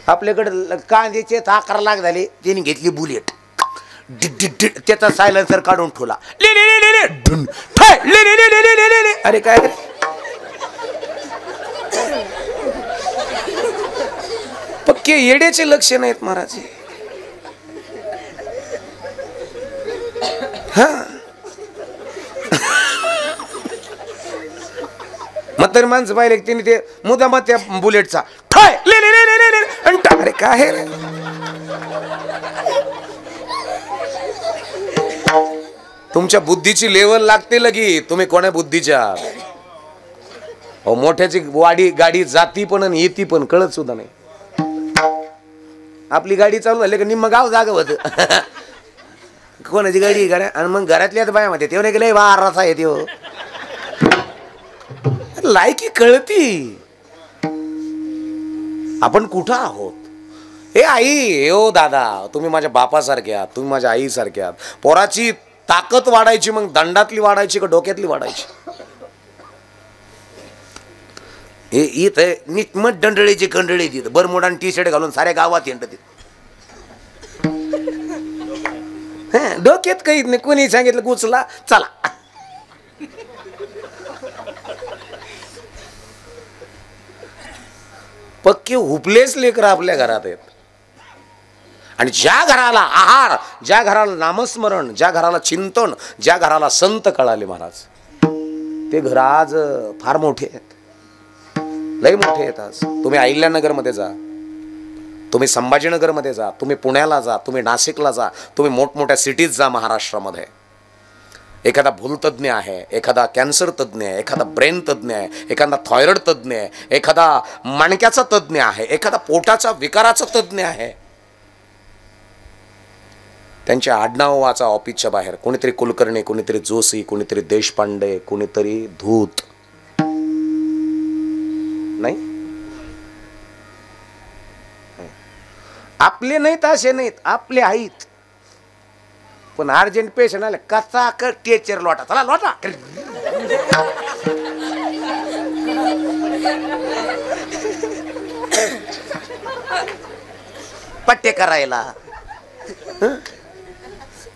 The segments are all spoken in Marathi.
आपल्याकडे कांद्याचे 11 लाख झाले, तिने घेतली बुलेट, त्याचा सायलेन्सर काढून ठेवला, अरे काय पक्के येड्याचे लक्षण आहेत महाराज. हा म्हातारी माणसं पाहिले तिने ते मुद्दाम त्या बुलेटचा अरे काय रे, तुमच्या बुद्धीची लेवल लागते लगी, तुम्ही कोण्या बुद्धीच्या. अहो मोठ्याची वाडी गाडी जाती पण आणि येती पण कळत सुद्धा नाही. आपली गाडी चालू झाली का निम्म गाव जाग होत. कोणाची गाडी गाड्या आणि मग घरातल्याच बाया मध्ये तेव्हा गेले वाराचा आहे तेव्हा लायकी कळती आपण कुठं आहोत. हे आई हो दादा, तुम्ही माझ्या बापासारखे आहात, तुम्ही माझ्या आईसारखे आहात. पोराची ताकद वाढायची मग दंडातली वाढायची का डोक्यातली वाढायची. हे इथं निटमट दंडळीची कंडळी तिथं बरमोडा टी शर्ट घालून साऱ्या गावात येणं डोक्यात काहीच नाही. कोणी सांगितलं गुचला चला. पक्के हुपलेच लेकर आपल्या घरात आहेत. आणि ज्या घराला आहार, ज्या घराला नामस्मरण, ज्या घराला चिंतन, ज्या घराला संत कळाले महाराज, ते घर आज फार मोठे आहेत, लय मोठे आहेत. आज तुम्ही अहिल्यानगर मध्ये जा, तुम्ही संभाजीनगर मध्ये जा, तुम्ही पुण्याला जा, तुम्ही नाशिकला जा, तुम्ही मोठमोठ्या सिटीज जा महाराष्ट्रामध्ये. एखादा भूलतज्ञ आहे, एखादा कॅन्सर तज्ञ आहे, एखादा ब्रेन तज्ञ आहे, एखादा थायरॉइड तज्ञ आहे, एखादा मणक्याचा तज्ञ आहे, एखादा पोटाचा विकाराचा तज्ञ आहे. त्यांच्या आडनाव वाचा ऑफिसच्या बाहेर. कोणीतरी कुलकर्णी, कोणीतरी जोशी, कोणीतरी देशपांडे, कोणीतरी धूत. नाही आपले नाहीत, असे नाहीत, आपले आहेत. पण अर्जंट पेशंट आले कसा कर टेचर लोटा, चला लोटा पट्टे करायला.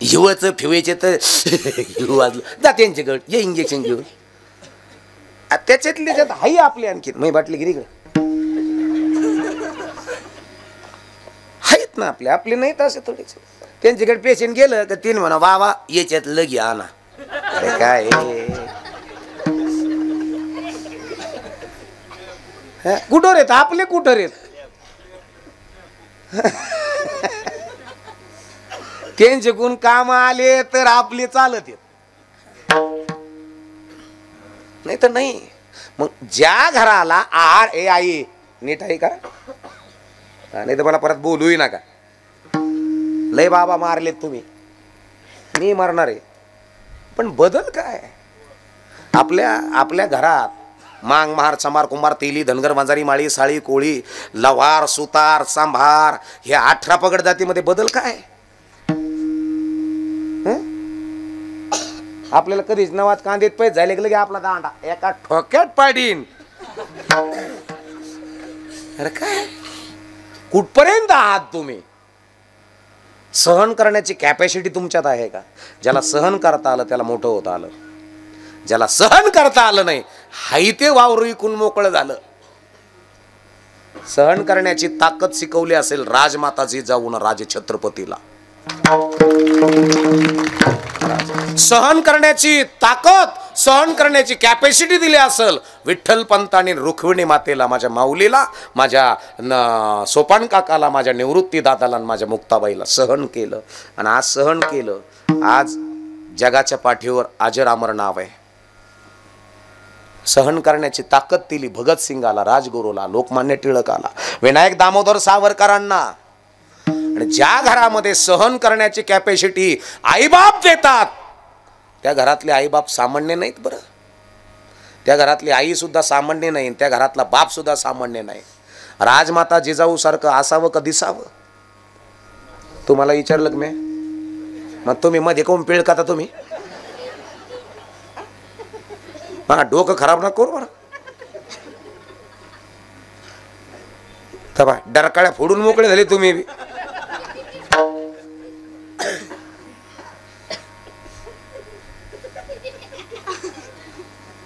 हिवच फिवायचे तर हिव वाजलं जा त्यांच्याकडे ये इंजेक्शन घेऊन. त्याच्यातली त्याच्यात हाई आपली आणखी मी बाटली गिरी आहेत ना आपले. आपले नाहीत असे थोडेच. त्यांच्याकडे पेशंट गेलं का तीन म्हणा बाबा याच्यात लगी आणा. अरे काय कुठं येत आपले, कुठं येत त्यांचे गुण काम आले तर आपले चालत येत, नाही तर नाही. मग ज्या घराला आहार, ए आई नीट आहे का, नाही तर मला परत बोलूही नका. लय बाबा मारलेत तुम्ही, मी मारणार आहे. पण बदल काय आपल्या घरात मांग महार चंबार कुंभार तेली धनगर मांजारी माळी साळी कोळी लवार सुतार सांभार हे 18 पगड जातीमध्ये बदल काय. आपल्याला कधीच नवात कांदेत पैसे झाले की आपला दांडा एका ठोक्यात पाडीन. अरे काय कुठपर्यंत आहात तुम्ही. सहन करण्याची कॅपॅसिटी तुमच्यात आहे का. ज्याला सहन करता आलं त्याला मोठं होता आलं. ज्याला सहन करता आलं नाही हाई ते वावर विकून मोकळं झालं. सहन करण्याची ताकद शिकवली असेल राजमाता जिजाऊन राजछत्रपतीला. सहन करण्याची ताकद, सहन करण्याची कॅपॅसिटी दिली असेल विठ्ठल पंतांनी रुक्मिणी मातेला, माझ्या माऊलीला, माझ्या सोपान काकाला, माझ्या निवृत्ती दादाला, माझ्या मुक्ताबाईला सहन केलं. आणि आज सहन केलं, आज जगाच्या पाठीवर अजर अमर नाव आहे. सहन करण्याची ताकद दिली भगतसिंगाला, राजगुरूला, लोकमान्य टिळकाला, विनायक दामोदर सावरकरांना. आणि ज्या घरामध्ये सहन करण्याची कॅपॅसिटी आईबाप देतात त्या घरातले आईबाप सामान्य नाहीत. बरं त्या घरातली आई सुद्धा सामान्य नाही, त्या घरातला बाप सुद्धा सामान्य नाही. राजमाता जिजाऊ सारखं असावं का दिसावं. तुम्हाला विचारलं मी, मग तुम्ही मध्ये कोण पिळ का तुम्ही डोकं खराब ना करू बरं. तर डरकाळ्या फोडून मोकळे झाले तुम्ही बी.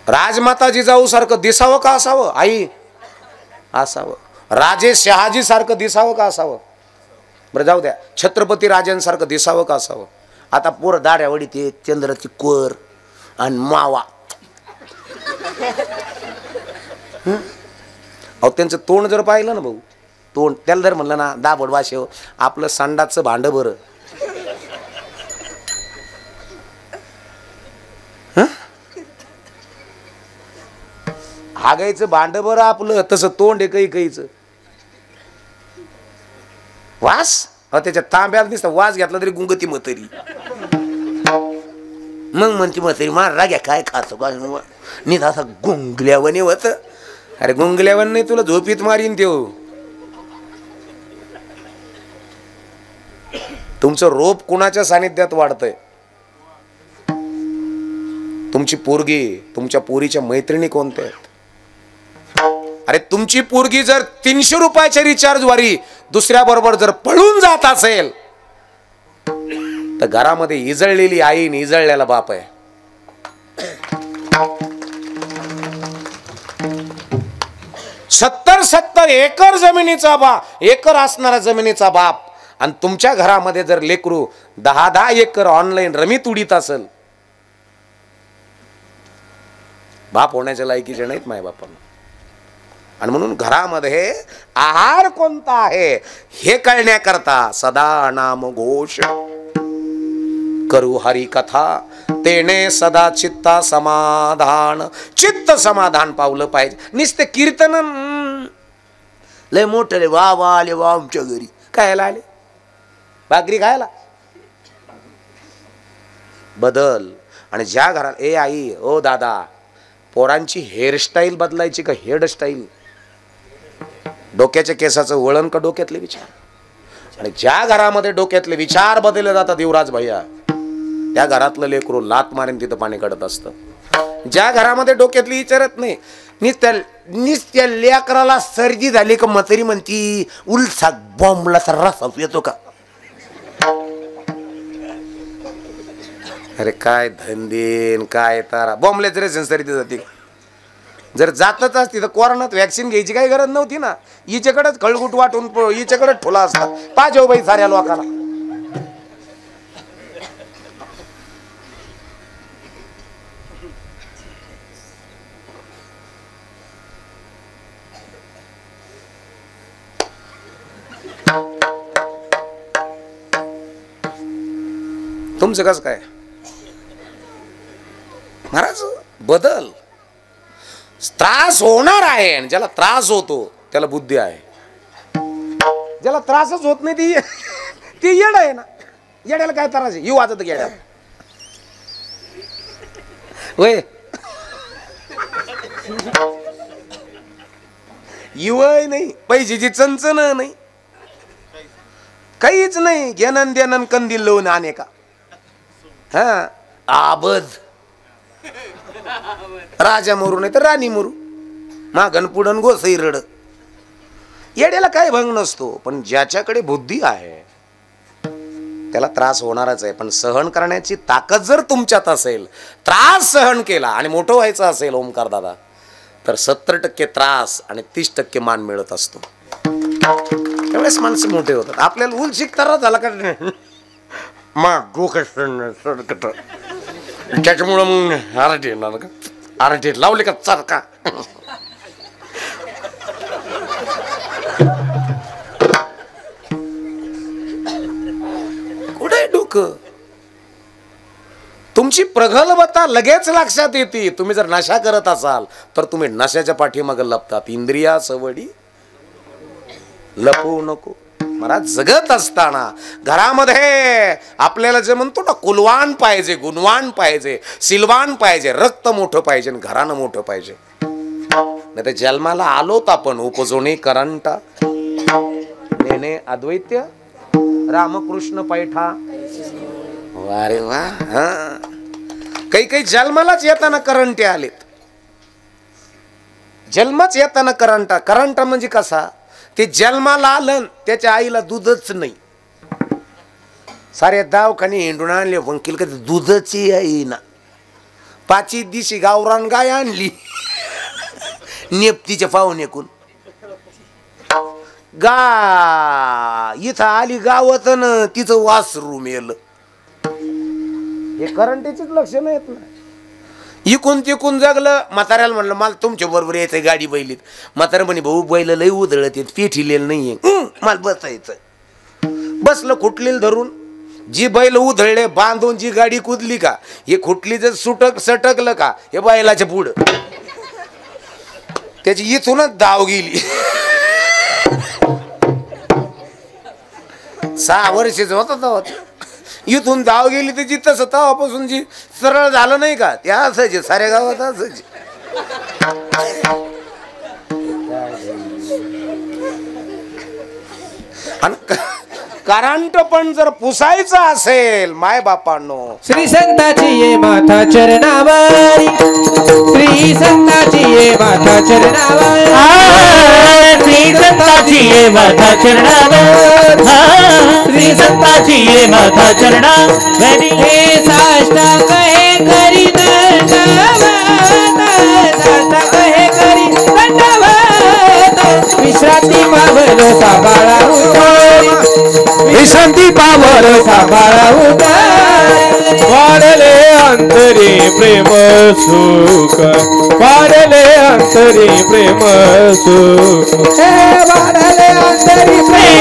राजमाता जिजाऊ सारखं दिसावं का असावं आई? असावं. राजे शहाजी सारखं दिसावं का असावं? बरं जाऊ द्या, छत्रपती राजांसारखं दिसावं का असावं? आता पोर दाढ्या वडीते, चंद्राची कोर आणि मावा. अहो त्यांचं तोंड जर पाहिलं ना भाऊ, तोंड त्याला जर म्हणलं ना दाबड वाशेव आपलं संडाचं भांड बरं. हागायचं भांड बरं आपलं, तसं तोंड आहे काही काहीच. वास त्याच्या तांब्याला दिसत, वास घेतला तरी गुंगती म्हातारी. मग म्हणती म्हातारी मार राग्या काय खातो का नीट असा गुंगल्यावाने होत. अरे गुंगल्यावन नाही, तुला झोपीत मारीन त्यो. तुमचं रोप कुणाच्या सानिध्यात वाढतंय? तुमची पोरगी, तुमच्या पोरीच्या मैत्रिणी कोणत्या आहेत? अरे तुमची पोरगी जर 300 रुपयाच्या रिचार्ज वारी दुसऱ्या बरोबर जर पळून जात असेल तर घरामध्ये इजळलेली आई आणि इजळलेला बाप आहे. सत्तर एकर जमिनीचा एकर असणारा जमिनीचा बाप आणि तुमच्या घरामध्ये जर लेकरू 10 एकर ऑनलाईन रमीत उडीत असेल, बाप होण्याच्या लायकीचे नाहीत माय बापांना. आणि म्हणून घरामध्ये आहार कोणता आहे हे कळण्याकरता सदा नाम घोष करू हरी कथा तेने सदा चित्ता समाधान. चित्त समाधान पावलं पाहिजे. नुसते कीर्तन लय मोठं रे वा वा आले वा आमच्या घरी खायला आले, भाकरी खायला बदल. आणि ज्या घरात ए आई ओ दादा पोरांची हेअरस्टाईल बदलायची का हेअरस्टाईल? डोक्याच्या केसाचं वळण का डोक्यातले विचार? आणि ज्या घरामध्ये डोक्यातले विचार बदलले जातात युवराज भैया, त्या घरातलं लेकरू लात मारेन तिथं पाणी काढत असतं. ज्या घरामध्ये डोक्यातली विचारत नाही, निस्त्या लेकराला सर्दी झाली का म्हातारी म्हणती उलसा बॉम्बला रस येतो का? अरे काय धंदेन काय तारा बॉम्बलेच रे सर्दी जाते. जर जातच असती तर कोरोनात व्हॅक्सिन घ्यायची काही गरज नव्हती ना. हिच्याकडेच खळगुट वाटून हिच्याकडेच ठोला असता. पाहिजे बाई साऱ्या लोकांना. तुमचं कसं काय महाराज? बदल. त्रास होणार आहे आणि ज्याला त्रास होतो त्याला बुद्धी आहे. ज्याला त्रासच होत नाही ती येड आहे ना. येड्याला काय त्रास आहे? येऊ वाजत येड्या वय युवय नाही, पैशाची चणचण नाही, काहीच नाही. घेणं देणं कंदील लावून आणे का? हा आबद राजा मरू नाही तर राणी मरू, मागण पुढन गोसई रड. येड्याला काय भंग नसतो. पण ज्याच्याकडे बुद्धी आहे त्याला त्रास होणारच आहे. पण सहन करण्याची ताकद जर तुमच्यात असेल, त्रास सहन केला आणि मोठं व्हायचं असेल ओमकार दादा, तर 70% त्रास आणि 30% मान मिळत असतो. त्यावेळेस माणसं मोठे होतात. आपल्याला उल शिकताना झाला का त्याच्यामुळं मग आरटी येणार का? आरटी लावले का चारका? कुठे डोकं? तुमची प्रगल्भता लगेच लक्षात येते. तुम्ही जर नशा करत असाल तर तुम्ही नशाच्या पाठीमागे लपतात. इंद्रिया सवडी लपवू नको. मला जगत असताना घरामध्ये आपल्याला जे म्हणतो ना कुलवान पाहिजे, गुणवान पाहिजे, सिलवान पाहिजे, रक्त मोठं पाहिजे, घरानं मोठं पाहिजे. नाही तर जन्माला आलोत आपण उपजोनी करंटा नेने अद्वैत्य रामकृष्ण पैठा. अरे वा. काही जन्मालाच येताना करंटे आलेत. जन्मच येताना करंटा. करंटा म्हणजे कसा? ते जन्माला आलं त्याच्या आईला दूधच नाही. सारे दवाखाने हिंडून आणले वंकील का दूधची आई ना. पाची दिशी गावरान गाय आणली नेपतीच्या पाहुण्याकून. इथं आली गावात न तिचं वासरू मेलं. हे करंटीचीच लक्षणं आहेत ना. इकून तिकून जगलं. म्हाताऱ्याला म्हणलं मला तुमच्या बरोबर यायचंय गाडी बैलीत. म्हातारा म्हणे भाऊ बैल लई उधळत येत पेठीलेलं नाहीये मला बसायचं. बसलं खुटलेलं धरून. जी बैल उधळले बांधून जी गाडी कुदली का हे खुटली जर सटकलं का हे बैलाच्या पुढं त्याची इथूनच धाव गेली. 6 वर्षाच होता तेव्हा. इथून धाव गेली त्याची तसं तेव्हापासून जी सरळ झालं नाही का ते असायचे साऱ्या गावात असायचे. आणि करंट पण जर पुसायचं असेल माय बापांनो श्री संताची ये माथा चरणावरी. श्री संताची ये माथा चरणावरी. श्री संताची ये माथा चरणावर. श्री संताची ये माथा चरणावरी. हे साष्टांग हे करी दंडवत. साष्टांग हे करी दंडवत. विश्रांती पावलो सांभाळा उतारी. विश्रांती पावर सांभाळा उतारी. वाढले अंतरी प्रेम सुख. वाढले अंतरी प्रेम सुख. वाढले अंतरी प्रेम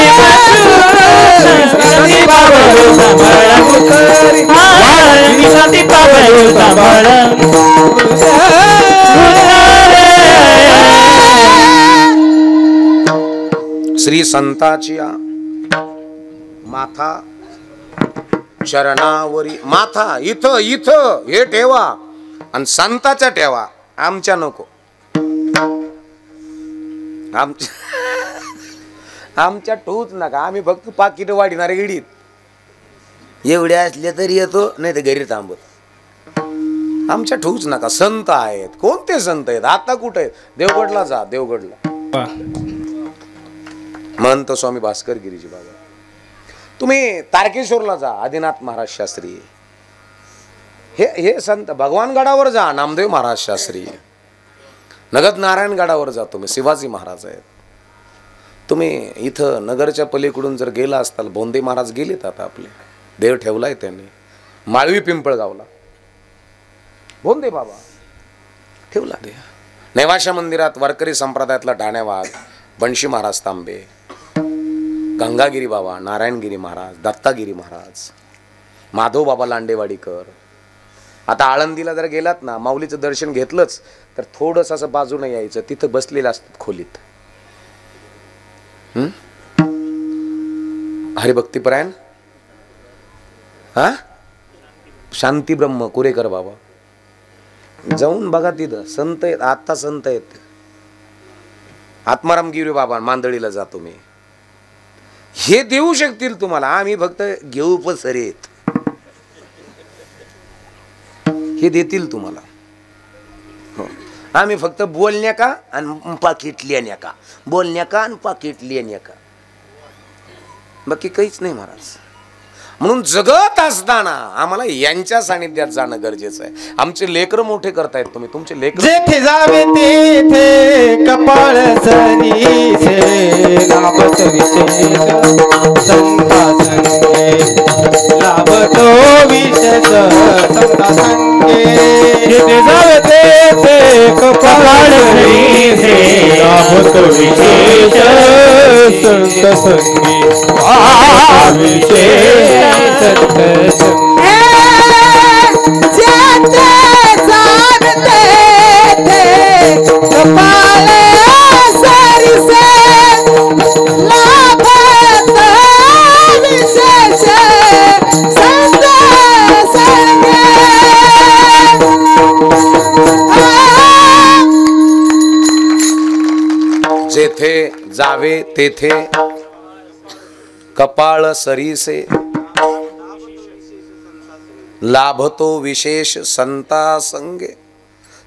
विश्रांती पावर सांभाळा उतारी. विश्रांती पावर सांभाळा. श्री संताची माथा चरणावरी. माथा इथं इथं हे ठेवा आणि संताच्या ठेवा. आमच्या नको. आमच्या ठेवूच नका. आम्ही फक्त पाकिट वाढणारे गिडीत एवढे असले तरी येतो नाही तर घरी थांबत. आमच्या ठेवूच नका. संत आहेत. कोणते संत आहेत आता कुठे आहेत? देवगडला जा. देवगडला महंत स्वामी भास्कर गिरीजी बाबा. तुम्ही तारकेश्वरला जा. आदिनाथ महाराज शास्त्री. हे संत. भगवानगडावर जा. नामदेव महाराज शास्त्री. नगद नारायण गडावर जा. तुम्ही शिवाजी महाराज आहेत. तुम्ही इथं नगरच्या पलीकडून जर गेला असताल बोंदे महाराज गेलेत आता आपले. देव ठेवलाय त्यांनी माळवी पिंपळगावला. बोंदे बाबा ठेवला देव. नेवाशा मंदिरात वारकरी संप्रदायातला ढाण्यावाघ बनशी महाराज तांबे, गंगागिरी बाबा, नारायणगिरी महाराज, दत्तागिरी महाराज, माधव बाबा लांडेवाडीकर. आता आळंदीला जर गेलात ना माऊलीचं दर्शन घेतलंच तर थोडंस असं बाजूने यायचं. तिथं बसलेलं असतात खोलीत. हरिभक्तीपरायण शांती ब्रह्म कुरेकर बाबा. जाऊन बघा तिथं संत आहेत. आता संत आहेत. आत्माराम गिरी बाबा मांदळीला जातो मी. हे देऊ शकतील तुम्हाला. आम्ही फक्त घेऊ पसरेत. हे देतील तुम्हाला. हो. आम्ही फक्त बोलण्या का आणि पाकिट लिहिण्या का. बोलण्या का आणि पाकिट लिहिण्या का. बाकी काहीच नाही महाराज. म्हणून जगत असताना आम्हाला यांच्या सानिध्यात जाणं गरजेचं आहे. आमचे लेकरं मोठे करतायत तुम्ही. तुमचे लेकर जेथे जावे तेथे कपाळ सरीसे लाभत विशेष संता संगे. लाभतो विशेष संता संगे. जिथे जावे तेथे कपाळ सरीसे लाभतो विशेष संत संगी. विशेष संत संगी. कपाळ सरीसे लाभत विशेष संत संगे. जेथे जावे तेथे कपाळ सरीसे लाभतो विशेष संता संगे.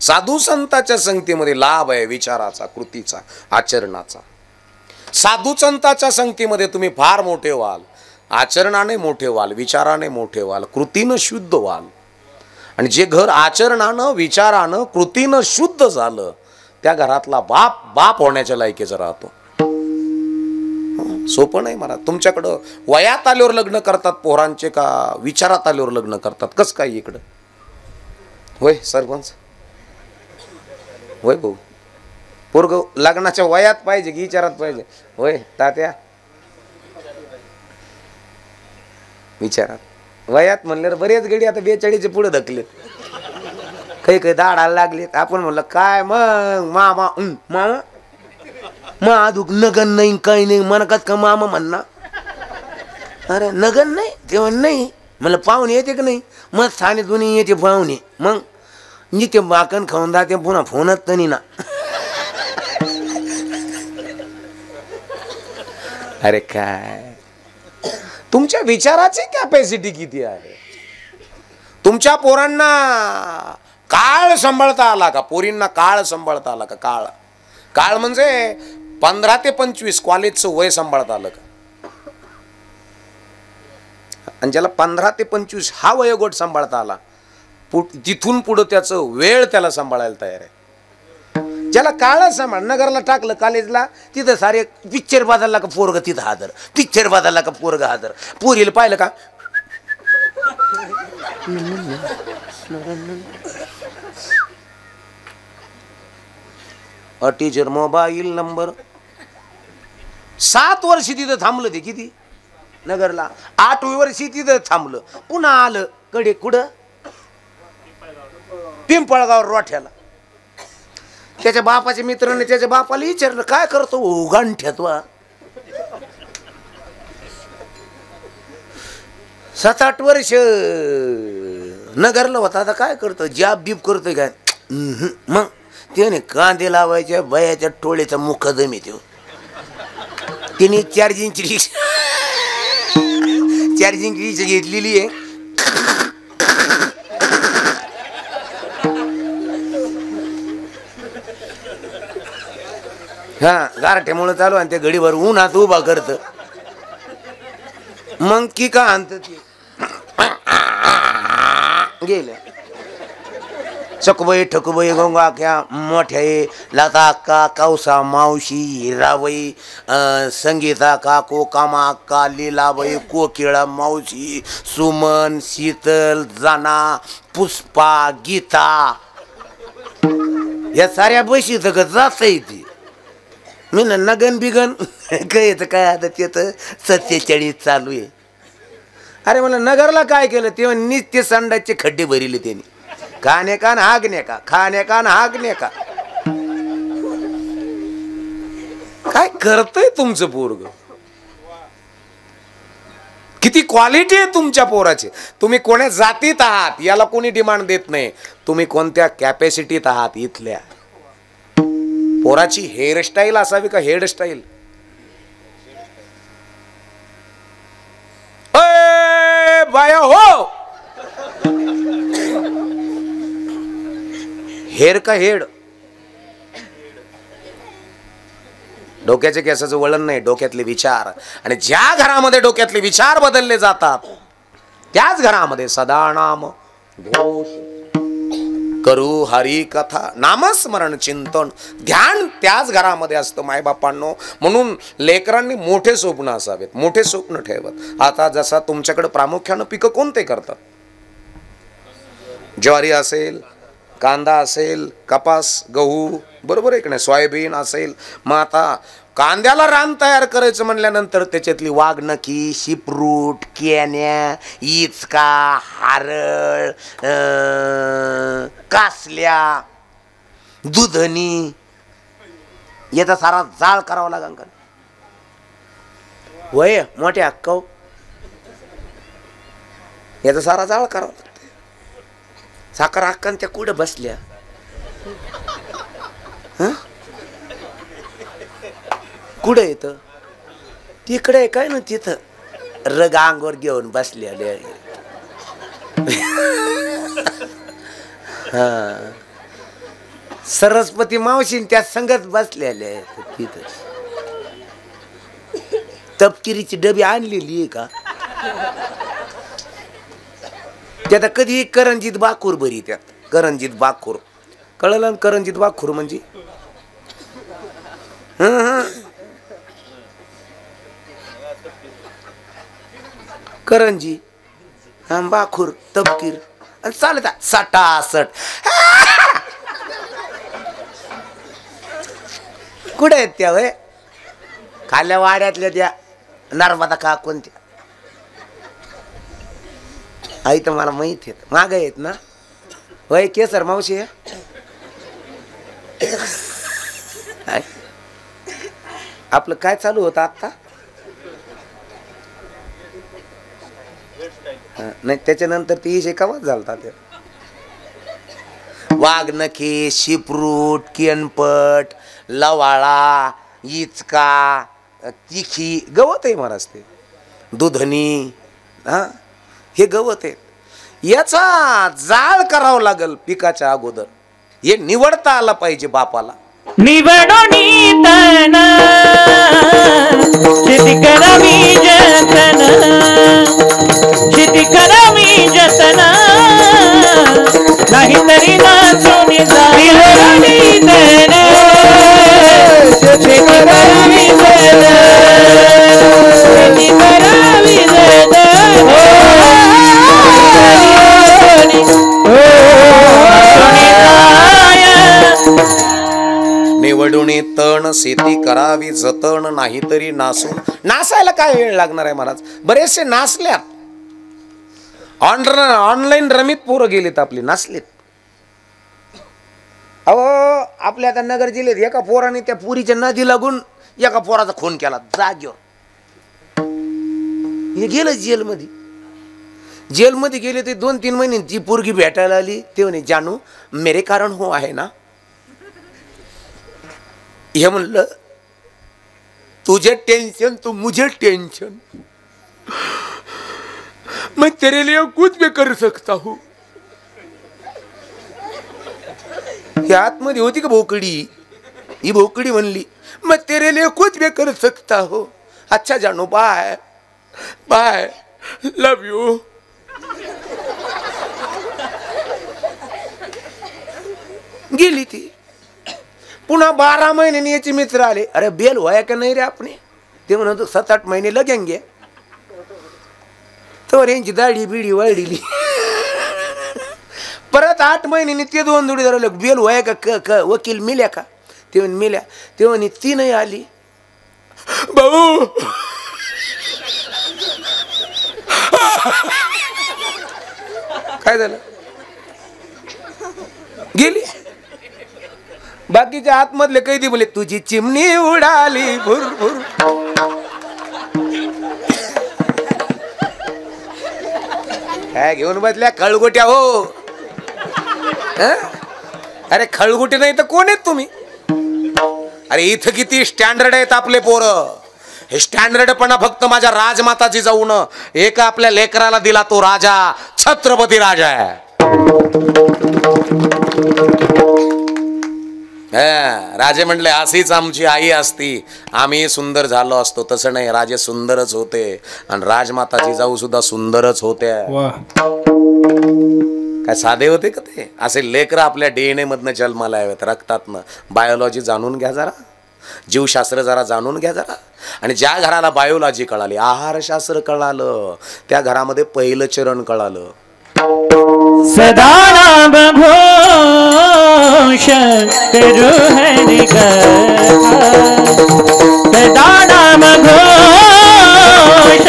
साधू संताच्या संगतीमध्ये लाभ आहे विचाराचा, कृतीचा, आचरणाचा. साधुसंताच्या संगतीमध्ये तुम्ही फार मोठे व्हाल, आचरणाने मोठे व्हाल, विचाराने मोठे व्हाल, कृतीनं शुद्ध व्हाल. आणि जे घर आचरणानं विचारानं कृतीनं शुद्ध झालं त्या घरातला बाप बाप होण्याच्या लायकीचा राहतो. सोपं नाही मला. तुमच्याकडं वयात आल्यावर लग्न करतात पोरांचे का विचारात आल्यावर लग्न करतात? कस काय इकडं? होय सरपंच, होय भाऊ, पोरग लग्नाच्या वयात पाहिजे की विचारात पाहिजे? होय तात्या, विचारात. वयात म्हणल्यावर बरेच गडी आता 42च्या पुढे धकलेत, काही काही दाडाला लागलेत. आपण म्हणलं काय मग मामा मामा मग अजून नगन नाही काही नाही म्हणत का मामा म्हणणार? अरे नगन नाही तेव्हा नाही मला पाहुणे येते का नाही? मग स्थाने दोन्ही येते पाहुणे, मग ते बाकन खाऊन जाते पुन्हा फोनच तरी ना. अरे काय तुमच्या विचाराची कॅपॅसिटी किती आहे? तुमच्या पोरांना काळ सांभाळता आला का? पोरींना काळ सांभाळता आला का? काळ काळ म्हणजे 15 ते 25 कॉलेजचं वय सांभाळता आलं का? आणि ज्याला 15 ते 25 हा वयोगट सांभाळता आला, तिथून पुढं त्याचं वेळ त्याला सांभाळायला तयार आहे. ज्याला काळ सांभाळ, नगरला टाकलं कॉलेजला, तिथं सारे पिक्चर बदलला का पोरग तिथं हादर, पिक्चर बदलला का पोरग हादर. पोरीला पाहिलं का टीचर मोबाईल नंबर. 7 वर्ष तिथं थांबलं ते किती नगरला, 8वी वर्षी तिथं थांबलं, पुन्हा आलं कडे कुठं पिंपळगाव रोठ्याला. त्याच्या बापाच्या मित्राने त्याच्या बापाला विचारलं काय करतो गांठ्यात वा? 7-8 वर्ष नगरला होता, आता काय करतो जॉब बीब करतोय काय? मग त्याने कांदे लावायच्या बयाच्या टोळीचा मुखदम येतो. तिने चार्जिंगची रिक्षा घेतलेली आहे. हा गारठ्यामुळे चालू आणि ते घडीभर उन्हात उभा करत, मग की का आणत ते गेलं. चकबाई ठकबाई गोंगाख्या मोठ्या लता अक्का कौसा मावशी हिराबाई संगीता काको कामा अक्का लीलाबाई कोकिळा मावशी सुमन शीतल जाना पुष्पा गीता या साऱ्या बशी तर जात येते. मी ना नगन बिगन काय येतं काय आता ते तर 47 चालू आहे. अरे मला नगरला काय केलं तेव्हा नित्य संडाचे खड्डे भरिले त्यांनी. खाणे का हागणे का, खाणे का हागणे का, काय करतय तुमचं पोरग? किती क्वालिटी आहे तुमच्या पोराची. तुम्ही कोण्या जातीत आहात याला कोणी डिमांड देत नाही, तुम्ही कोणत्या कॅपॅसिटीत आहात इथल्या. पोराची हेअरस्टाईल असावी का हेअरस्टाईल? बाया हो, हेर का हेड? डोक्याच्या केसाचं वळण नाही, डोक्यातले विचार. आणि ज्या घरामध्ये डोक्यातले विचार बदलले जातात त्याच घरामध्ये सदा नाम घोष करू हरी कथा नामस्मरण चिंतन ध्यान त्याच घरामध्ये असतं मायबापांनो. म्हणून लेकरांनी मोठे स्वप्न असावेत, मोठे स्वप्न ठेवत. आता जसा तुमच्याकडे प्रामुख्यानं पिकं कोणते करतात? ज्वारी असेल, कांदा असेल, कपास, गहू, बरोबर आहे की नाही, सोयाबीन असेल. मग आता कांद्याला रान तयार करायचं म्हणल्यानंतर त्याच्यातली वाघनखी, शिपरूट, केन्या, इचका, हारळ, कासल्या, दुधनी याचा सारा जाळ करावा लागेल का? वय मोठे अक्कव याचा सारा जाळ करावा लागतो. साखर अक्कान त्या कुठं बसल्या? कुठं येतं? तिकडे आहे काय ना, तिथं रग अंगावर घेऊन बसले. हा सरस्वती मावशी त्या संगत बसलेले तिथं. तपकिरीची डबी आणलेली आहे का? त्यात कधी करंजीत बाखूर बरी, त्यात करंजीत बाखूर कळलं ना? करंजीत बाखूर म्हणजे करंजी बाखूर तपकीर आणि चालत सटासट. कुठे आहेत त्या वय? खाल्ल्या वाड्यातल्या त्या नर्मदा का कोणत्या आई तर मला माहित आहेत, माग आहेत ना वय केसर मावशी. आपलं काय चालू होतं आता? नाही त्याच्यानंतर ती विषय कवाच झालता ते. वाघनखे, शिपरूट, कियनपट, लवाळा, इचका, तिखी गवत आहे महाराज. ते दुधनी हे गवत आहे. याचा जाळ करावं लागल पिकाच्या अगोदर. हे निवडता आला पाहिजे बापाला. निवडोनी तन शेती करावी जतन, शेती करावी जतन, नाहीतरी नाचून जाईल. निवडोनी तन शेती करावी जतन, शेती करावी जतन, निवडुनी तण शेती करावी जतन, नाहीतरी नासून. नासायला काय वेळ लागणार आहे महाराज? बरेचसे नासल्यात. ऑनलाईन रमीत पोरं गेलेत आपली, नासलेत. अहो आपल्या आता नगर जिल्ह्यात एका पोराने त्या पुरीच्या नदी लागून एका पोराचा खून केला जागेवर. हे गेलं जेलमध्ये. जेलमध्ये गेले ते 2-3 महिने ती पोरगी भेटायला आली. ते म्हणे जानू मेरे कारण हो आहे ना. हे म्हणलं तुझे टेंशन तो मुझे टेंशन, मैं तेरे लिए कुछ भी कर सकता हूं. ही आतमध्ये होती का भोकडी? ही भोकडी म्हणली मैं तेरे लिए कुछ भी कर सकता हूं. अच्छा जानू बाय बाय लव यू. गेली ती. पुन्हा 12 महिन्यांनी याचे मित्र आले. अरे बेल व्हाया का नाही रे आपणे? ते म्हणतो 7-8 महिने लगेंगे. तर यांची दाढी बिडी वाढली. परत 8 महिन्यांनी ते 2 जोडीदार आले. बेल व्हाया का वकील मिल्या का? ते म्हणे मिल्या. ते म्हणे ती नाही आली. भाऊ काय झालं? गेली. बाकीच्या आतमधले कैदी बोले तुझी चिमणी उडाली भुर भुर. काय घेऊन बसल्या खळगोट्या हो? अरे खळगोटे नाही तर कोण आहेत तुम्ही? अरे इथं किती स्टँडर्ड आहेत आपले पोरं. हे स्टँडर्डपणा फक्त माझ्या राजमाताची जाऊन एका आपल्या लेकराला दिला तो राजा छत्रपती राजा आहे. राजे म्हणले अशीच आमची आई असती आम्ही सुंदर झालो असतो. तसं नाही, राजे सुंदरच होते आणि राजमाताची जाऊ सुद्धा सुंदरच होते. काय साधे होते का ते? असे लेकर आपल्या DNA मधनं जन्माला यावेत, रक्तातनं. बायोलॉजी जाणून घ्या जरा, जीवशास्त्र जरा जाणून घ्या जरा. आणि ज्या घराला बायोलॉजी कळाली, आहारशास्त्र कळालं, त्या घरामध्ये पहिलं चरण कळालं. सदा नाम घोष करू हरि कथा, सदा नाम घोष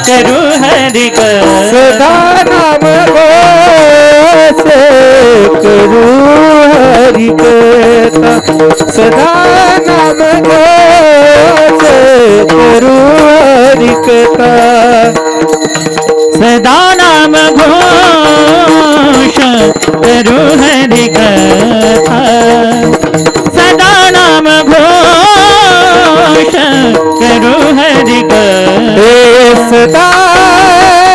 करू हरि कथा, सदा नाम घोष करू हरि कथा, सदा नाम घोष करू हरि कथा, सदा नाम घोष करू हरि कथा, सदा नाम घोष करू हरि कथा, सदा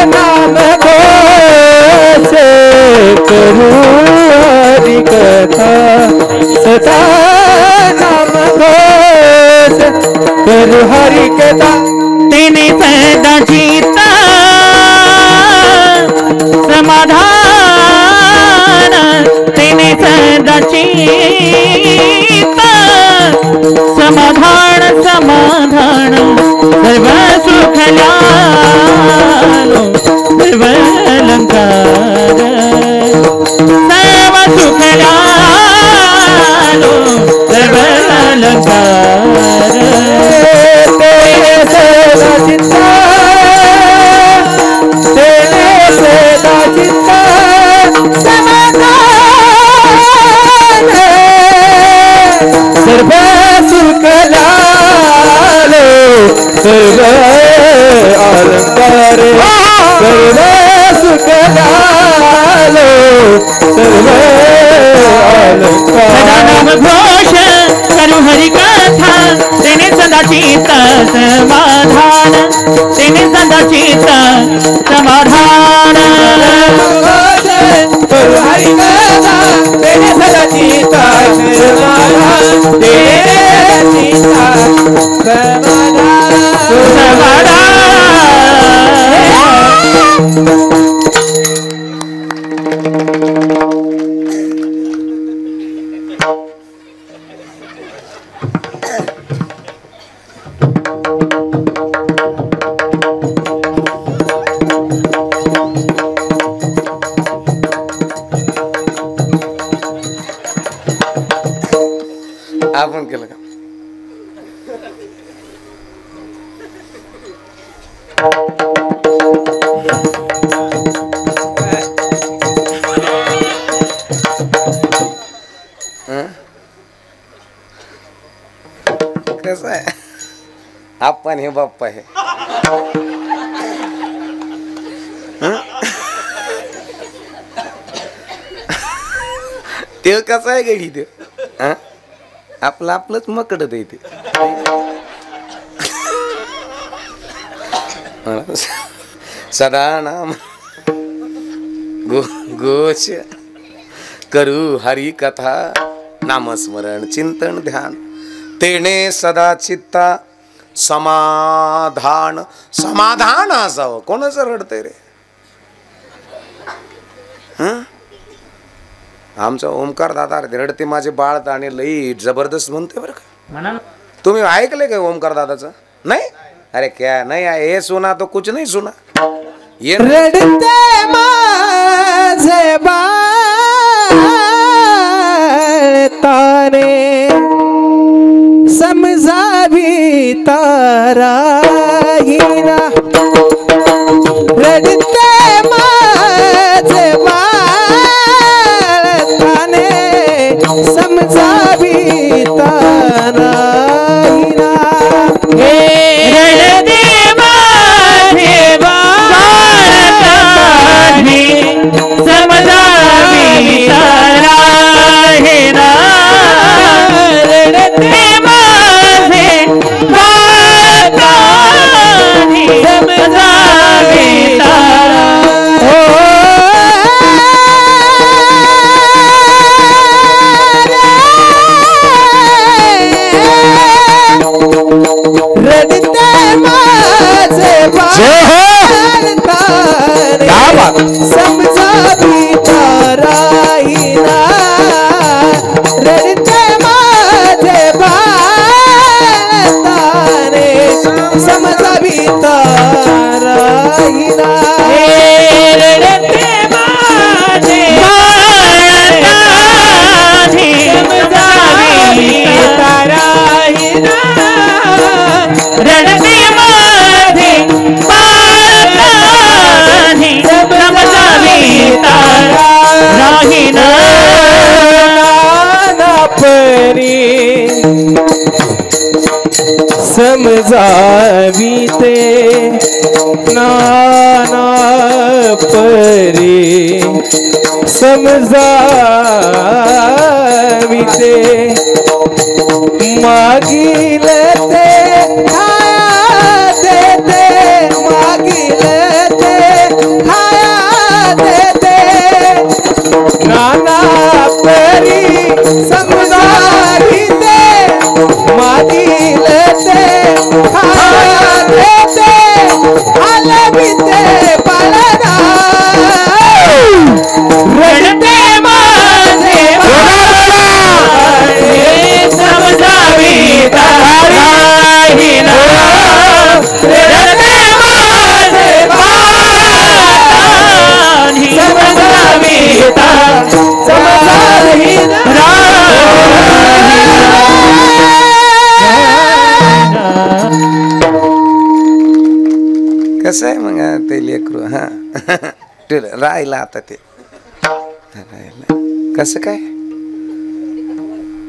नाम घोष करू हरि कथा, सदा नाम घोष करू हरि कथा. सदा चित्त समाधान तेने सदा चित्त समाधान समाधान सर्व सुख ल्यालो सर्व अलंकार सर्व सुख ल्यालो सर्व अलंकार तेरे सदा चित्ता तेरे सदा चित्ता समाधान सर्व सुख लालो सर्व अलंकार सर्व सुख लालो सर्व सदा नाम घोष करू हरि कथा तेने सदा चित्त समाधान तेने सदा चित्त समाधान हरि कथा तेरे सदा चित्ता समाधान तेरे चित्ता समाधान आपण केलं का? कसं आहे आपण हे बाप्पा आहे ते कसं आहे गडी ते आपलं आपलंच मकडत आहे ते सदा नाम गोश करू हरी कथा नामस्मरण चिंतन ध्यान तेने सदा चित्ता समाधान समाधान असावं. कोणाचं रडतंय रे? आमचा ओमकार दादा रडते माझे बाळ आणि लई जबरदस्त म्हणते बरं का. तुम्ही ऐकले का ओमकार दादाचं? नाही. अरे क्या नहीं ये सुना तो कुछ नहीं सुना. ये रडते माझे बाळ तारे समजावी तारा हिरा रडते माझे बाळ ताने समजावी तारा हिरा समजावी ताराईना रडते माझे बाळ तारे समजावी ताराईना रडते माझे बाळ समजावी ताराईना रडते माझे समजावी ते नाना परी समजावी ते मागील ते खाया देते मागील ते खाया देते नाना परी समजावी ते मागील ते खाया देते कसं आहे मग ते लेकरू हा राहिला आता ते कसं काय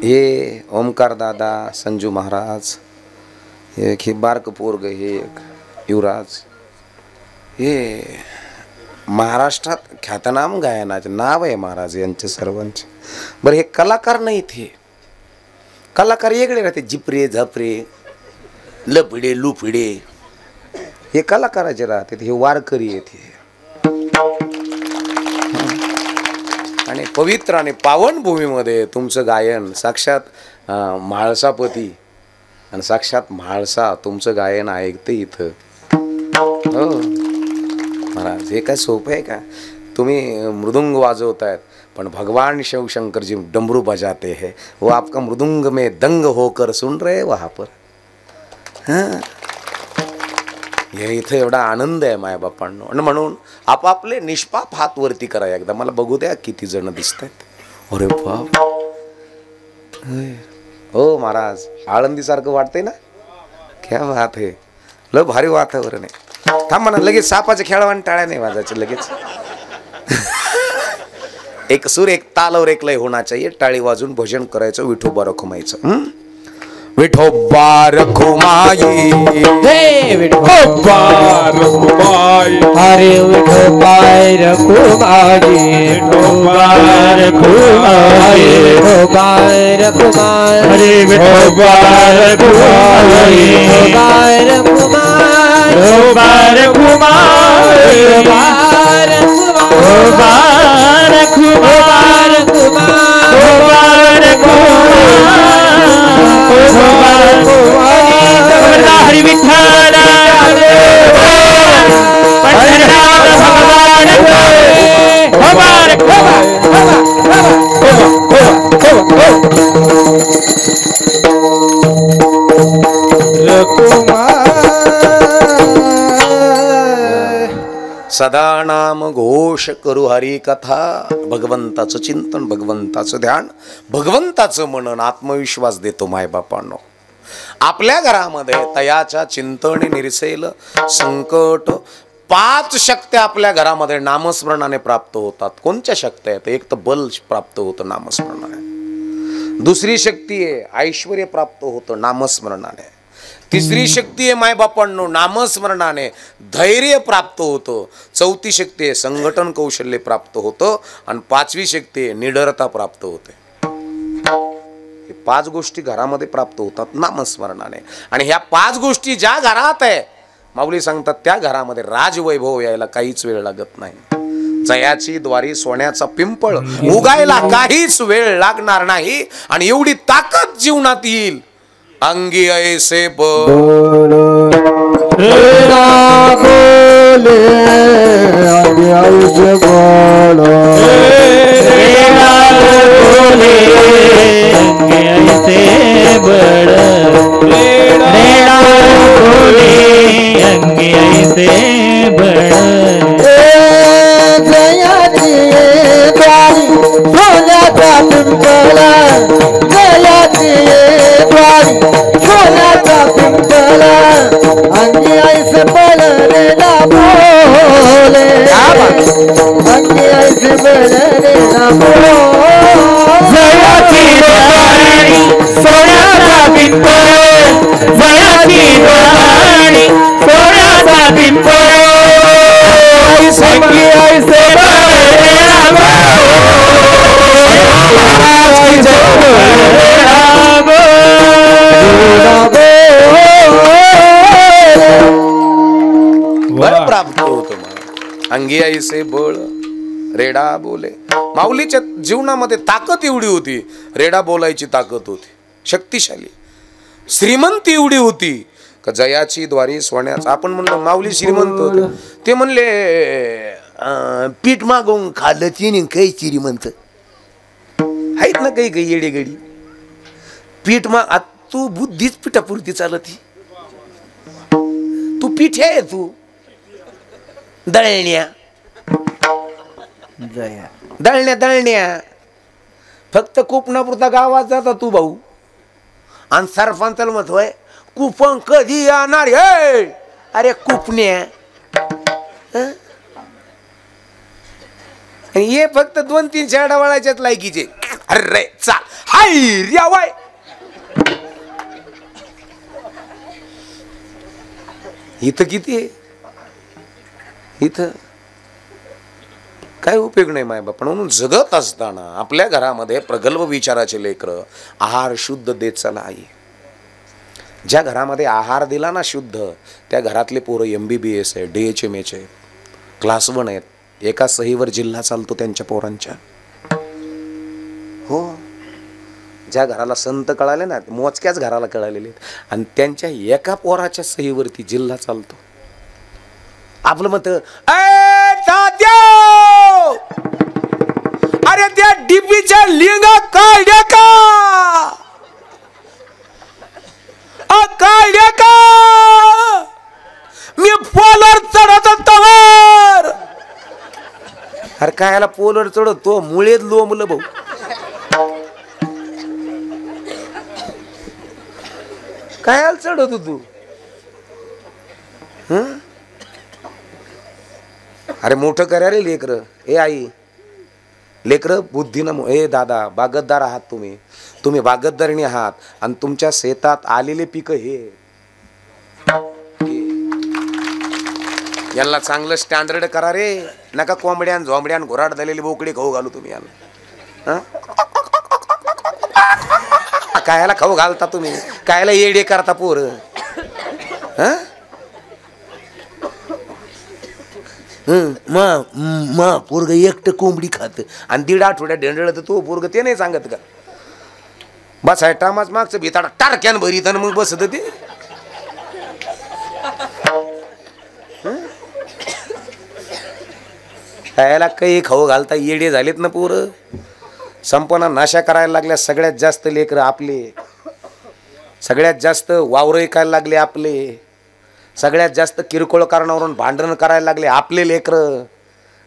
हे ओमकार दादा संजू महाराज एक हे बारक पोरग हे एक युवराज हे महाराष्ट्रात ख्यातनाम गायनाचे नाव आहे महाराज यांचे सर्वांचे. बरं हे कलाकार नाहीत, हे कलाकार वेगळे राहते जिपरे झपरे लपडे लुफडे हे कलाकाराचे राहते, हे वारकरी आहेत हे. आणि पवित्र आणि पावन भूमीमध्ये तुमचं गायन साक्षात म्हाळसापती आणि साक्षात म्हाळसा तुमचं गायन ऐकते इथं. हो महाराज हे काय सोपं आहे का? तुम्ही मृदुंग वाजवतायत पण भगवान शिवशंकर जी डमरू बजाते हैं वो आपका मृदुंग में दंग होकर सुन रहे वहाँ पर. हां हे इथं एवढा आनंद आहे माय बापांनो. आणि म्हणून आपापले निष्पाप हात वरती करा एकदा, मला बघू द्या किती जण दिसत आहेत. अरे बाप हो महाराज आळंदी सारखं वाटतंय ना, क्या बात आहे, लय भारी वातावरण आहे. थांब म्हणा लगेच सापाच्या खेळावान टाळ्या नाही वाजायचे लगेच. एक सूर एक ताल और एक लय होना चाहिए, टाळी वाजून भजन करायचं, विठोबा रखुमाईचं. विठोबा रखुमाई हे विठोबा रखुमाई हरे विठोबा रखुमाई विठोबा रखुमाई विठोबा रखुमाई हरे विठोबा रखुमाई विठोबा रखुमाई विठोबा रखुमाई विठोबा हरि विठ्ठल सदा नाम घोष करू हरी कथा. भगवंताचं चिंतन, भगवंताचं ध्यान, भगवंताचं मनन आत्मविश्वास देतो मायबापांनो. आपल्या घरामध्ये तयाच्या चिंतने निरसेल संकट. 5 शक्त्या आपल्या घरामध्ये नामस्मरणाने प्राप्त होतात. कोणत्या शक्त्या आहेत? एक तर बल प्राप्त होतं नामस्मरणाने, दुसरी शक्ती आहे ऐश्वर्य प्राप्त होतं नामस्मरणाने, तिसरी शक्ती आहे मायबापांनो नामस्मरणाने धैर्य प्राप्त होतं, चौथी शक्ती आहे संघटन कौशल्य प्राप्त होतं आणि 5वी शक्ती आहे निडरता प्राप्त होते. हे 5 गोष्टी घरामध्ये प्राप्त होतात नामस्मरणाने. आणि ह्या 5 गोष्टी ज्या घरात आहे माऊली सांगतात त्या घरामध्ये राजवैभव यायला काहीच वेळ लागत नाही. जयाची द्वारी सोन्याचा पिंपळ उगायला काहीच वेळ लागणार नाही. आणि एवढी ताकद जीवनात येईल. अंगी ऐसे बोले अंगी ऐसे बोलो अंगी ऐसे बड़ रेड़ा बोले अंगी ऐसे बड़ जयाची द्वारी सोन्याचा पिंपळ जयाची द्वारी सोन्याचा पिंपळ अंगी ऐसे बळ रे ना बोले अंगी ऐसे बळ रे ना बोले जयाची द्वारी सोन्याचा पिंपळ जयाची द्वारी सोन्याचा पिंपळ अंगी ऐसे बळ प्राप्त होतं. अंगी ऐसे बळ रेडा बोले. माऊलीच्या जीवनामध्ये ताकद एवढी होती, रेडा बोलायची ताकद होती, शक्तिशाली. श्रीमंत एवढी होती का जयाची द्वारी सोन्याचा. आपण म्हणलं माऊली श्रीमंत होते, ते म्हणले पीठ मागवून खाल्लं तिने काही श्रीमंत आहेत ना काही काही येडेगडी. पीठ मा तू बुद्धीच पिठापुरती चालती, तू पीठ आहे तू दळण्या दळण्या दळण्या फक्त कुपनापुरता गावात जाता तू भाऊ. आणि सरपंचाला म्हणतोय कुपन कधी येणार. अरे कुपण्या हे फक्त 2-3 शेरडा वळायच्याच लायकीचे. अरे चाल हाय रे वाय. इथं किती आहे? इथं काय उपयोग नाही माय बाप. म्हणून जगत असताना आपल्या घरामध्ये प्रगल्भ विचाराचे लेकरं आहार शुद्ध देत चला. आई ज्या घरामध्ये आहार दिला ना शुद्ध, त्या घरातले पोरं MBBS आहे, DHMH आहे, क्लास 1 आहेत. एका सहीवर जिल्हा चालतो त्यांच्या पोरांच्या. हो, ज्या घराला संत कळाले ना, मोजक्याच घराला कळालेले आहेत, आणि त्यांच्या एका पोराच्या सहीवरती जिल्हा चालतो. आपलं मत अरे त्या डीपीच्या लिंगा काढ्या का, काढ्या का, मी पोलर चढत तवर. अरे कायला पोलर चढतो, मुळेच लोंबलं भाऊ. कायला चढत तू? अरे मोठं करा रे लेकर. ए आई लेकर बुद्धीनं. ए दादा बागतदार आहात तुम्ही, तुम्ही बागतदारिणी आहात, आणि तुमच्या शेतात आलेले पिकं हे यांना चांगलं स्टँडर्ड करा रे. नका कोंबड्यान झोंबड्यान घोराड झालेली बोकडी खाऊ घालू तुम्ही याला. कायला खाऊ घालता तुम्ही? कायला येडे करता पोर? पोरग एकटं कोंबडी खात आणि 1.5 आठवड्यात ढेंडळत. तो पोरग ते नाही सांगत का? बस आहे टामाच मागचं भिताडा टारक्यान भरीत आणि मग बसत ते. खायला काही खाऊ घालता येडे झालेत ना पोरं. संपूर्ण नाशा करायला लागल्या. सगळ्यात जास्त लेकरं आपले, सगळ्यात जास्त वावर ऐकायला लागले आपले, सगळ्यात जास्त किरकोळ कारणावरून भांडण करायला लागले आपले लेकरं.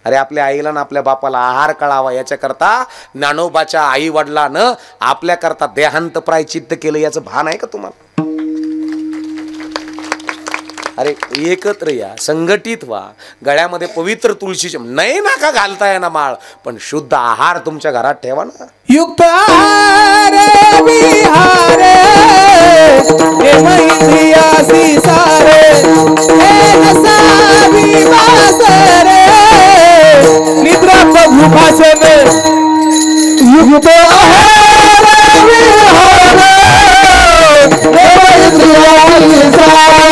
अरे आपल्या आईला ना आपल्या बापाला आहार कळावा याच्याकरता ज्ञानोबाच्या आई वडिलानं आपल्याकरता देहांत प्रायचित्त केलं. याचं भान आहे का तुम्हाला? अरे एकत्र या, संघटित व्हा. गळ्यामध्ये पवित्र तुळशीचे नाही नाका घालताय ना माळ, पण शुद्ध आहार तुमच्या घरात ठेवा ना. युक्त आहार विहारे हे मैत्रियासी सारे हे नसावी वासरे निद्रा प्रभु भाषे में. युक्त आहार विहारे हे मैत्रियासी सारे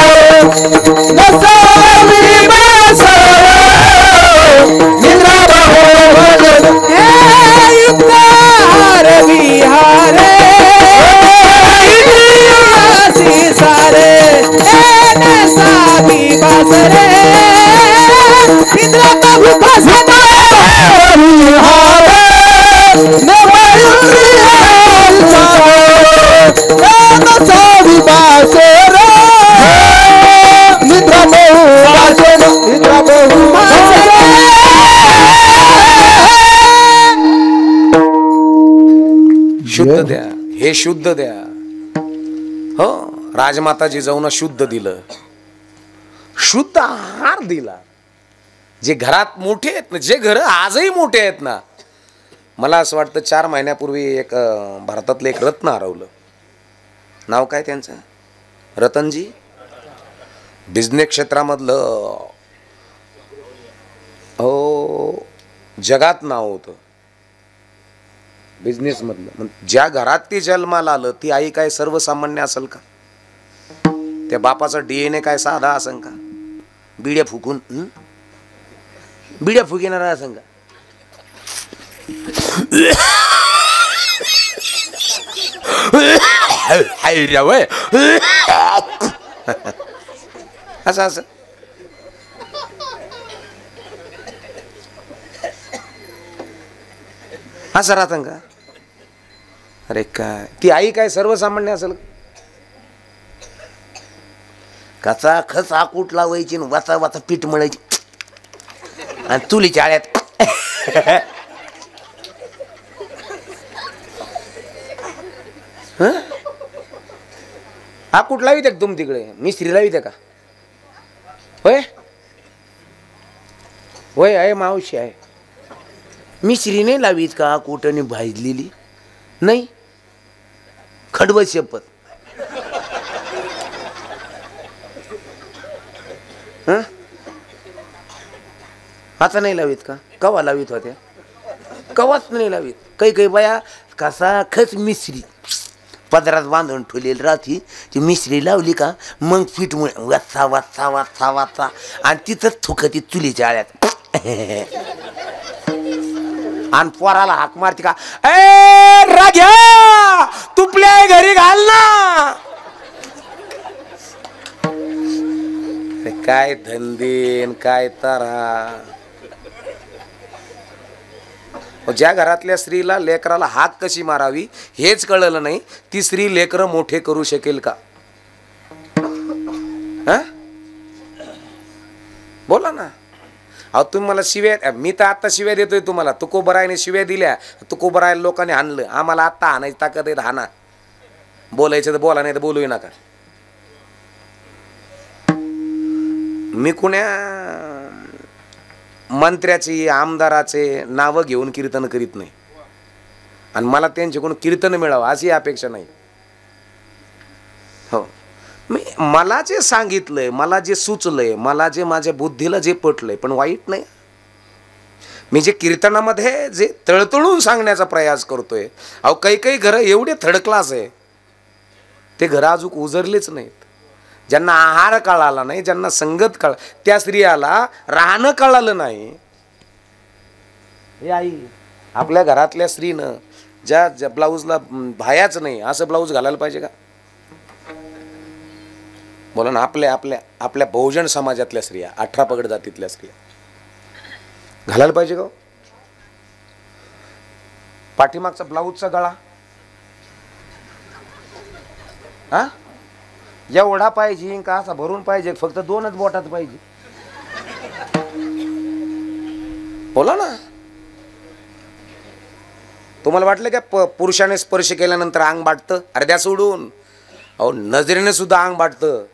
नसावी वासरे निद्रा प्रभु विहारे सारे साबी बासरे इंद्र प्रभु भाषा साबी बासरे निद्रा प्रभु शुद्ध द्या, हे शुद्ध द्या. हो, राजमाता जिजाऊनं शुद्ध दिलं, शुद्ध आहार दिला. जे घरात मोठे आहेत ना, जे घर आजही मोठे आहेत ना. मला असं वाटतं 4 महिन्यापूर्वी एक भारतातलं एक रत्न हरवलं. नाव काय त्यांचं? रतनजी. बिझनेस क्षेत्रामधलं हो जगात नाव होतं बिझनेस मधलं. ज्या घरात ती जन्माला आलं ती आई काय सर्वसामान्य असेल का? त्या बापाचा DNA काय साधा असेल का? बिड्या फुकून बिड्या फुकिणार असेल का? असं असं असं राहतं का? अरे काय ती आई काय सर्वसामान्य असेल? कचा खच आकूट लावायची, वाचा वाचा पीठ मळायची आणि चुली चाळ्यात आकूट लावित का तुम्ही तिकडे? मिस्त्री लावित का? होय होय आहे मावशी आहे. मिश्री नाही लावीत का कुठं भाजलेली? नाही. खडबड शपथ. हं? आता नाही लावीत का? कवा लावीत होत्या? कवाच नाही लावीत. काही बाया कसा खच मिश्री पदरात बांधून ठेवलेली राहती. ती मिश्री लावली का मग पीठ वाचा वाचा वाचा वाचा आणि तिथंच थुकती चुलीच्या आळ्यात. आणि पोराला हाक मारती का, ए राग्या तुपल्या घरी घाल ना. काय धंदेन काय तारा. ज्या घरातल्या स्त्रीला लेकराला हाक कशी मारावी हेच कळलं नाही, ती स्त्री लेकर मोठे करू शकेल का? बोला ना. अहो तुम्ही मला शिव्या, मी तर आता शिव्या देतोय तुम्हाला. तुकोबरायने शिव्या दिल्या, तुकोबरायला लोकांनी हाणलं. आम्हाला आत्ता हाणायची ताकद आहे, हाना. बोलायचं तर बोला, नाही तर बोलूही नका. मी कुण्या मंत्र्याची आमदाराचे नावं घेऊन कीर्तन करीत नाही आणि मला त्यांच्याकडून कीर्तन मिळावं अशी अपेक्षा नाही. हो, मला जे सांगितलंय, मला जे सुचलंय, मला जे माझ्या बुद्धीला जे पटलंय, पण वाईट नाही. मी जे कीर्तनामध्ये जे तळतळून सांगण्याचा प्रयास करतोय. अहो काही घरं एवढे थर्ड क्लास आहे, ते घरं अजून उजरलेच नाहीत. ज्यांना आहार कळाला नाही, ज्यांना संगत कळ, त्या स्त्रियाला राहणं कळालं नाही. हे आई, आपल्या घरातल्या स्त्रीनं ज्या ब्लाऊजला भायाच नाही असं ब्लाऊज घालायला पाहिजे का? बोला ना. आपल्या बहुजन समाजातल्या स्त्रिया, 18 पगड जातीतल्या स्त्रिया घालायला पाहिजे का? पाठीमागचा ब्लाऊजचा गळा हा एवढा पाहिजे का असा भरून पाहिजे? फक्त 2च बोटात पाहिजे? बोला ना. तुम्हाला वाटलं का पुरुषाने स्पर्श केल्यानंतर अंग बाटतं? अरे द्या सोडून. अहो नजरेने सुद्धा अंग बाटतं.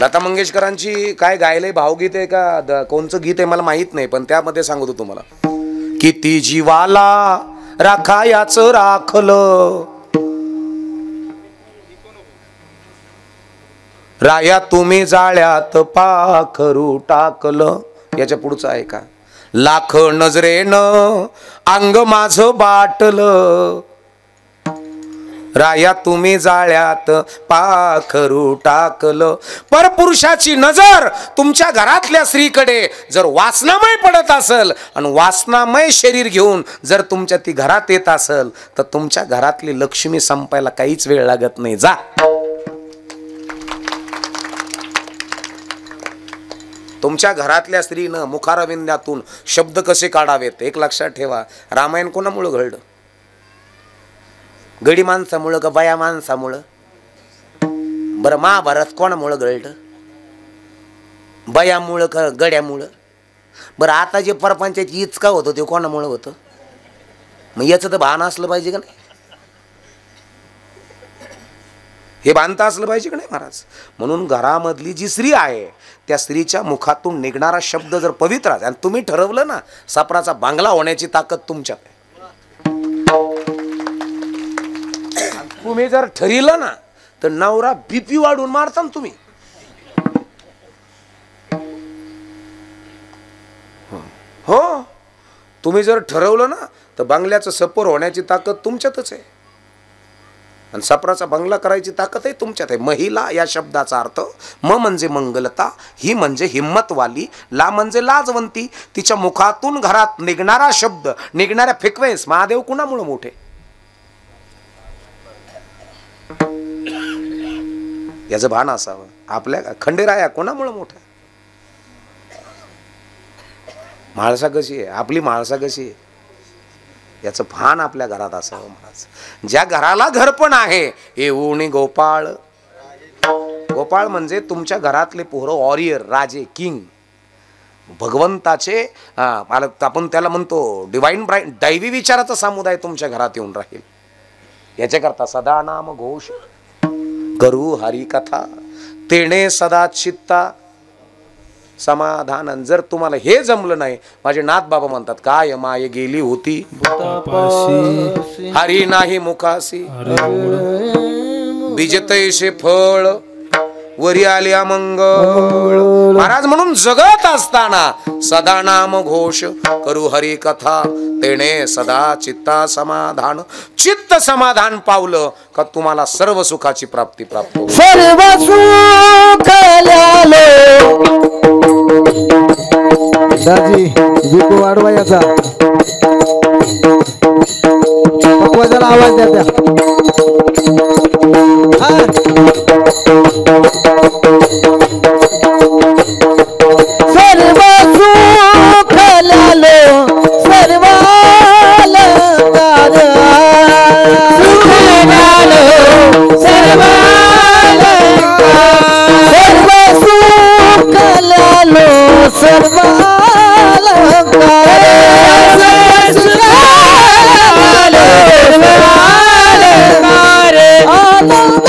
लता मंगेशकरांची काय गायलंय भावगीत आहे का कोणचं गीत आहे मला माहित नाही, पण त्यामध्ये सांगतो तुम्हाला. किती जीवाला राखायाच राखलं राया तुम्ही जाळ्यात पाखरू टाकलं. याच्या पुढचं आहे का, लाख नजरेनं अंग माझं बाटलं राया तुम्ही जाळ्यात पाखरू टाकलं. परपुरुषाची नजर तुमच्या घरातल्या स्त्रीकडे जर वासनामय पडत असेल आणि वासनामय शरीर घेऊन जर तुमच्या ती घरात येत असेल तर तुमच्या घरातली लक्ष्मी संपायला काहीच वेळ लागत नाही. जा. तुमच्या घरातल्या स्त्रीनं मुखारविंद्यातून शब्द कसे काढावेत एक लक्षात ठेवा. रामायण कोणामुळं घडलं? गडी माणसामुळं का बाया माणसामुळं? बरं महाभारत कोणामुळं घडलं? बायामुळं का गड्यामुळं? बरं आता जे परपंचाची इचका होतं ते कोणामुळं होतं? मग याचं तर भान असलं पाहिजे का नाही? हे बांधता असलं पाहिजे का नाही महाराज? म्हणून घरामधली जी स्त्री आहे त्या स्त्रीच्या मुखातून निघणारा शब्द जर पवित्र आहे आणि तुम्ही ठरवलं ना सापराचा बांगला होण्याची ताकद तुमच्यात आहे. तुम्ही जर ठरलं ना तर नवरा बीपी वाढून मारता ना तुम्ही. हो, तुम्ही जर ठरवलं ना तर बंगल्याचं सपोर होण्याची ताकद तुमच्यातच आहे आणि सपराचा बंगला करायची ताकद आहे तुमच्यात आहे. महिला या शब्दाचा अर्थ म म्हणजे मंगलता, ही म्हणजे हिम्मतवाली, ला म्हणजे लाजवंती. तिच्या मुखातून घरात निघणारा शब्द, निघणाऱ्या फ्रिक्वेन्स, महादेव कुणामुळे मोठे? याचं भान असावं. आपल्या खंडेराया कोणामुळे मोठा? म्हाळसा कशी आहे आपली, म्हाळसा कशी आहे याचं भान आपल्या घरात असावं महाराज. ज्या घराला घर पण आहे येऊनी गोपाळ. गोपाळ म्हणजे तुमच्या घरातले पोरं वॉरियर, राजे, किंग, भगवंताचे आपण त्याला म्हणतो डिवाइन ब्राईट, दैवी विचाराचा समुदाय तुमच्या घरात येऊन राहील. याच्याकरता सदा नाम घोष करू हरी कथा तेणे सदा चित्ता समाधान. जर तुम्हाला हे जमलं नाही, माझे नाथ बाबा म्हणतात, काय माय गेली होती हरी नाही मुखासी, बीजतैसे फळ वरी आल्या मंगळ. महाराज म्हणून जगत असताना सदा नाम घोष करू हरी कथा, तेने सदा चित्ता समाधान. चित्त समाधान पावलं का तुम्हाला सर्व सुखाची प्राप्ती प्राप्त होईल. सर्व सुख ल्यालो दाजी विकू वाढवा याचा पक्वाजाला आवाज द्या त्या. सर्व सुख ल्यालो सर्व अलंकार, सुख ल्यालो सर्व सर्व सुख ल्यालो सर्व अलंकार, आनंद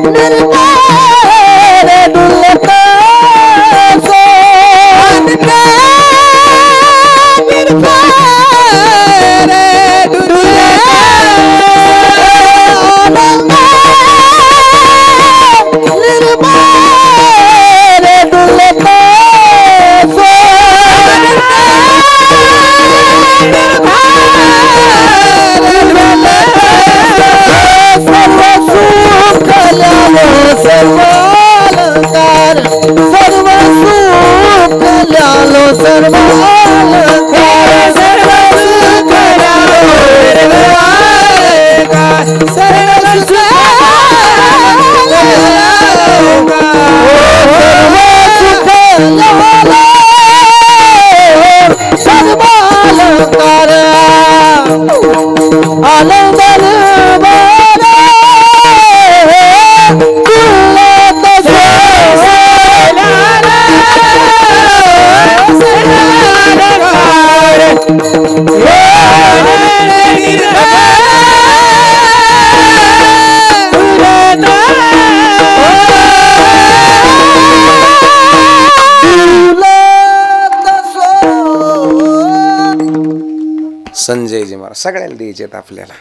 निर्भय डुलता सो, निर्भय डुलता आनंद निर्भय डुलता सो, सर्व सुख ल्यालो सर्व अलंकार, सर्व सुख ल्यालो सर्व अलंकार, सर्व सुख ल्यालो सर्व अलंकार, सर्व सुख सर्व अलंकार, आनंद संजयजी महाराज सगळ्याला द्यायचे आपल्याला.